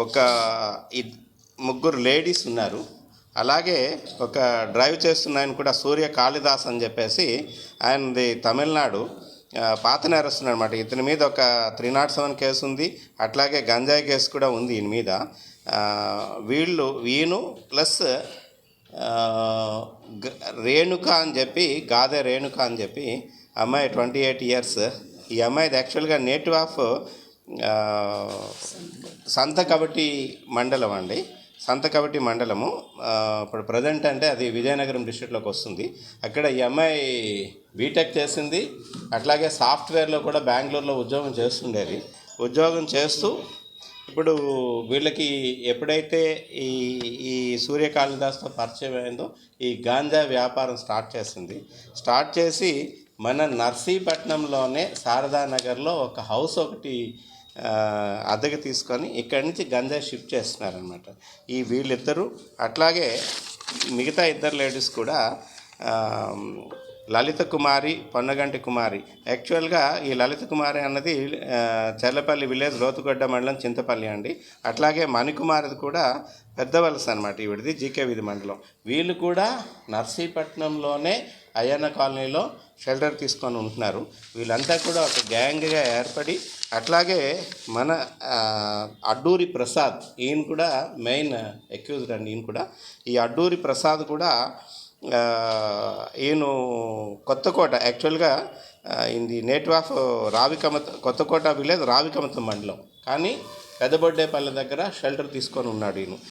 ఒక ముగ్గురు లేడీస్ ఉన్నారు. అలాగే ఒక డ్రైవ్ చేస్తున్న ఆయన కూడా సూర్య కాళిదాస్ అని చెప్పేసి ఆయనది తమిళనాడు పాత నేరస్తుడు అనమాట. ఇతని మీద ఒక 307 కేసు ఉంది. అట్లాగే గంజాయి కేసు కూడా ఉంది ఈయన మీద. ఈయన ప్లస్ రేణుక అని చెప్పి గాదే రేణుక అని చెప్పి అమ్మాయి 28 ఇయర్స్. ఈ అమ్మాయిది యాక్చువల్గా నేటివ్ ఆఫ్ సంతకబటి మండలం అండి. సంతకబటి మండలము ఇప్పుడు ప్రజెంట్ అంటే అది విజయనగరం డిస్ట్రిక్ట్లోకి వస్తుంది. అక్కడ ఈ అమ్మాయి బీటెక్ చేసింది. అట్లాగే సాఫ్ట్వేర్లో కూడా బెంగళూరులో ఉద్యోగం చేస్తుండేది. ఉద్యోగం చేస్తూ ఇప్పుడు వీళ్ళకి ఎప్పుడైతే ఈ ఈ సూర్య కాళిదాస్తో పరిచయం అయిందో ఈ గాంజా వ్యాపారం స్టార్ట్ చేసి మన నర్సీపట్నంలోనే శారదానగర్లో ఒక హౌస్ ఒకటి అద్దెకి తీసుకొని ఇక్కడి నుంచి గంజాయి షిఫ్ట్ చేస్తున్నారనమాట వీళ్ళిద్దరూ. అట్లాగే మిగతా ఇద్దరు లేడీస్ కూడా లలిత కుమారి, పొన్నగంటి కుమారి. యాక్చువల్గా ఈ లలిత కుమారి అన్నది చెర్లపల్లి విలేజ్, లోతుగొడ్డ మండలం, చింతపల్లి అండి. అట్లాగే మణికుమారిది కూడా పెద్ద వలస అనమాట, ఈవిడిది జీకే వీధి మండలం. వీళ్ళు కూడా నర్సీపట్నంలోనే అయ్యన్న కాలనీలో షెల్టర్ తీసుకొని ఉంటున్నారు. వీళ్ళంతా కూడా ఒక గ్యాంగ్గా ఏర్పడి, అట్లాగే మన అడ్డూరి ప్రసాద్, ఈయన కూడా మెయిన్ అక్యూజ్డ్ అండి. ఈయన కూడా ఈ అడ్డూరి ప్రసాద్ కూడా ఈయన కొత్తకోట, యాక్చువల్గా ఇది native of Kothakota village, Ravikamatham మండలం, కానీ పెద్దబొడ్డేపల్లి దగ్గర షెల్టర్ తీసుకొని ఉన్నాడు ఈయన.